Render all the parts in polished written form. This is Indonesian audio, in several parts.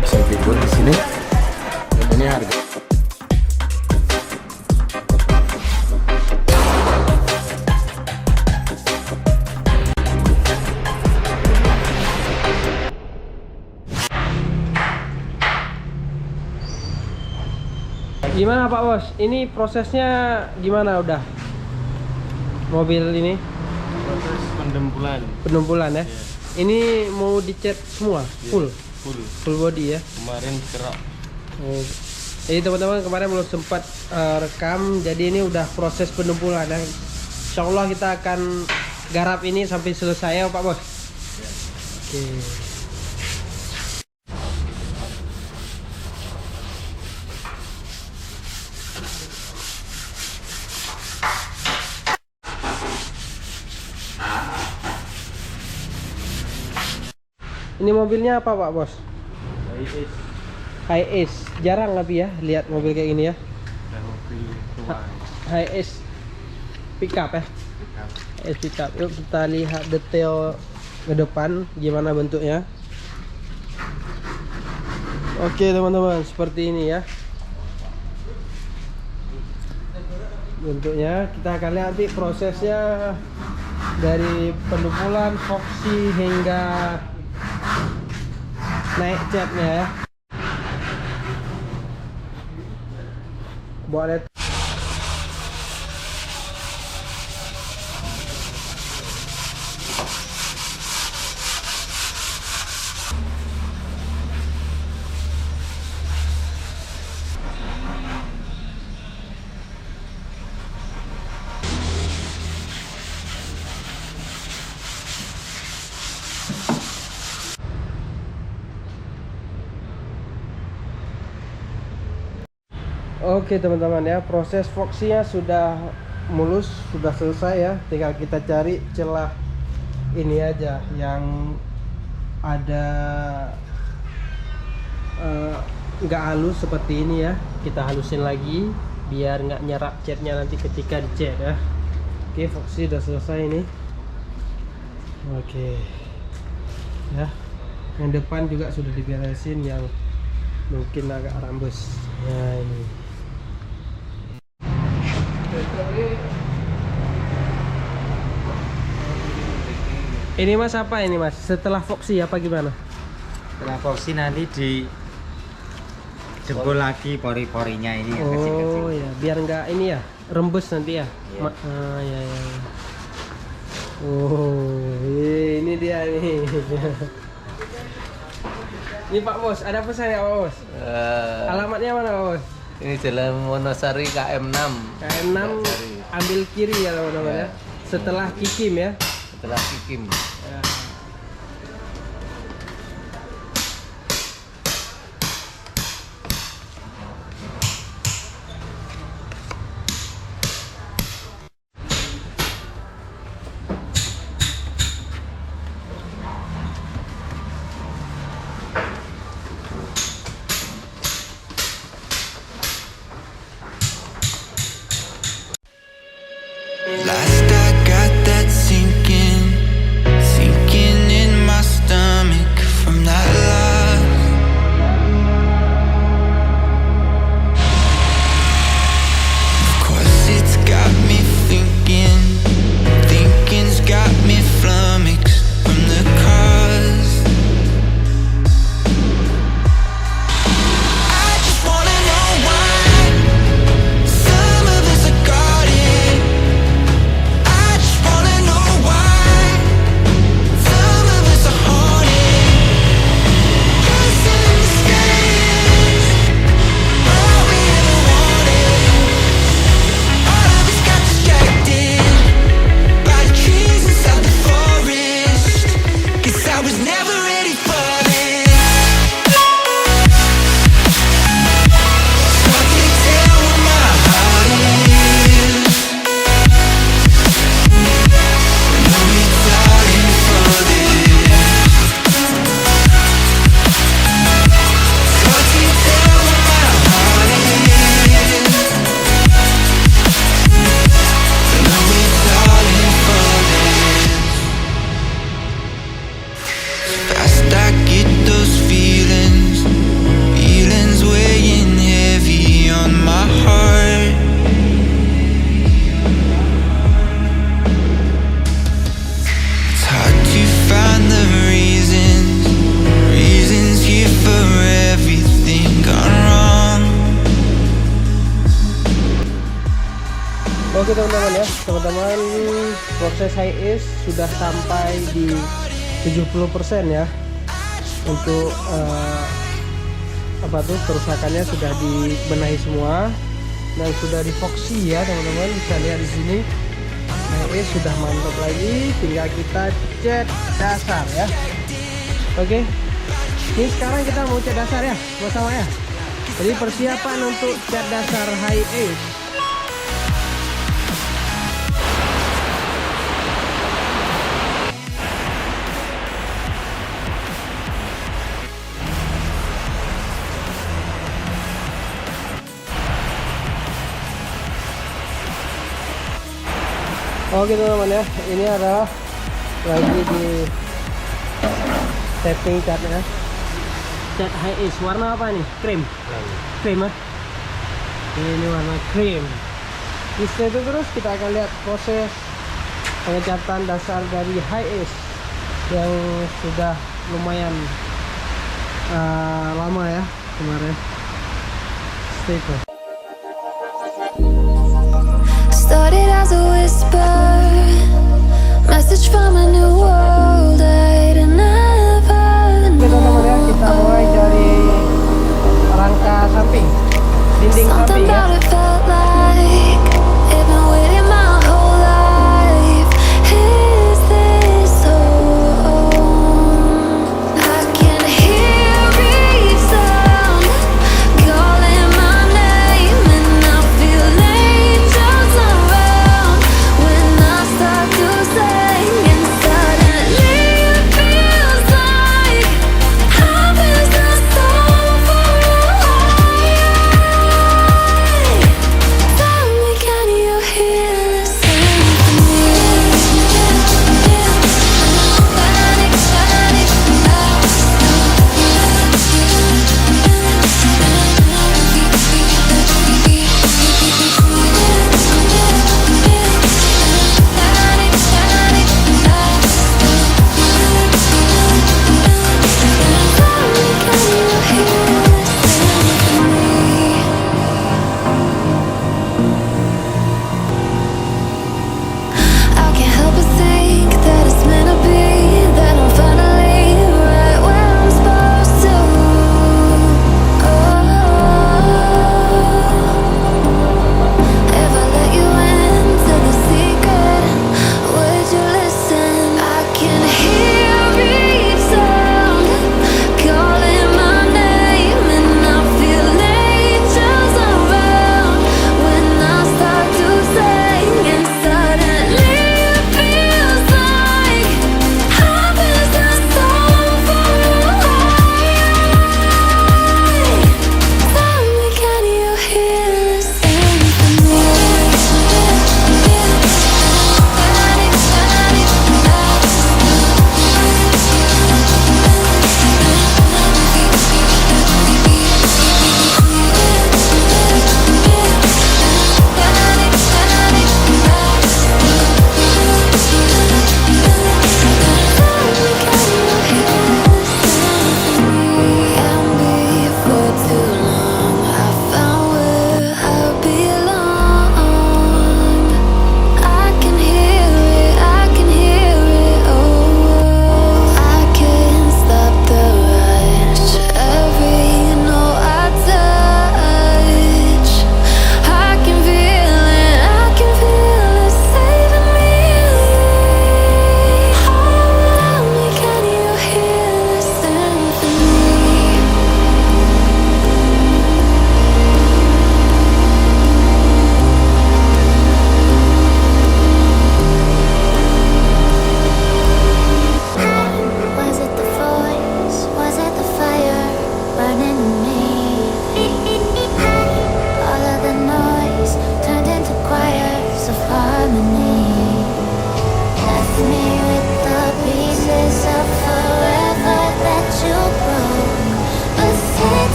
Bisa figur di sini. Dan ini harga. Gimana Pak Bos? Ini prosesnya gimana udah? Mobil ini Proses pendempulan. pendempulan ya? Iya. Ini mau dicat semua? Full? Full body ya? Kemarin kerak. Oh. Jadi teman-teman kemarin belum sempat rekam. Jadi ini udah proses pendempulan ya. Insya Allah kita akan garap ini sampai selesai ya Pak Bos? Ya. Oke. Ini mobilnya apa Pak Bos? IS Hi-Ace. Jarang tapi ya lihat mobil kayak gini ya. dan mobil tua. Hi-Ace pickup ya. Hi-Ace pickup. Yuk kita lihat detail ke depan gimana bentuknya. Oke teman-teman, seperti ini ya bentuknya. Kita akan lihat nanti prosesnya dari pendempulan, foxy hingga naik catnya ya. Boleh. Oke teman-teman ya, proses foxy-nya sudah mulus, sudah selesai ya. Tinggal kita cari celah ini aja yang ada nggak halus seperti ini ya. Kita halusin lagi biar nggak nyerap catnya nanti ketika dicat ya. Oke, foxy udah selesai ini. Oke ya, yang depan juga sudah diberesin, yang mungkin agak rambus ya ini. Ini mas apa ini mas? Setelah foxy apa gimana? Setelah foxy nanti di jebol lagi pori-porinya ini yang kecil-kecil. Oh ya, biar nggak ini ya, rembes nanti ya. Iya. Ya. Oh, ini dia nih. Ini Pak Bos, ada pesan ya Pak Bos? Alamatnya mana Pak Bos? Ini Jalan Wonosari KM6. KM6 ambil kiri ya teman-teman ya. Setelah Kikim ya. Setelah Kikim. Ya. Last I got that sinking Oke teman-teman ya, teman-teman, proses high ace sudah sampai di 70% ya. Untuk kerusakannya sudah dibenahi semua dan sudah divoksi ya teman-teman, bisa lihat di sini. High ace sudah mantap lagi, tinggal kita cat dasar ya. Oke, ini sekarang kita mau cat dasar ya, sama-sama ya. Jadi persiapan untuk cat dasar high ace. Oke teman-teman ya, ini adalah lagi di tapping catnya. Cat high ace warna apa nih? Krim. Krim ya. Ini warna krim. Di situ terus kita akan lihat proses pengecatan dasar dari high ace yang sudah lumayan lama ya kemarin. Stay tune. Started as a whisper, message from a new world I'd never Oke teman-teman ya, kita mulai dari rangka samping, dinding samping Something ya. about it felt like I've been waiting my whole life. Is this home? I can hear each sound calling my name, and I feel angels around when I start to sing, and suddenly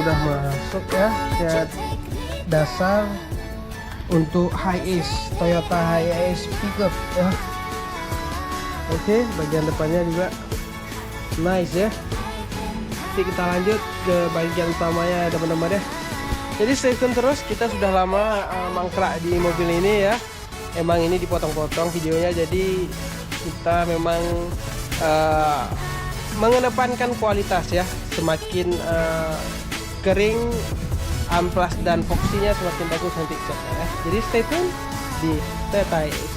udah masuk ya, cat dasar untuk Hiace, Toyota Hiace pickup ya. Oke, bagian depannya juga nice ya. Nanti kita lanjut ke bagian utamanya teman-teman ya. Jadi stay tune terus, kita sudah lama mangkrak di mobil ini ya. Emang ini dipotong-potong videonya, jadi kita memang mengedepankan kualitas ya. Semakin kering, amplas dan foksinya semakin bagus nanti ya. Jadi stay tune di Toyota Hiace.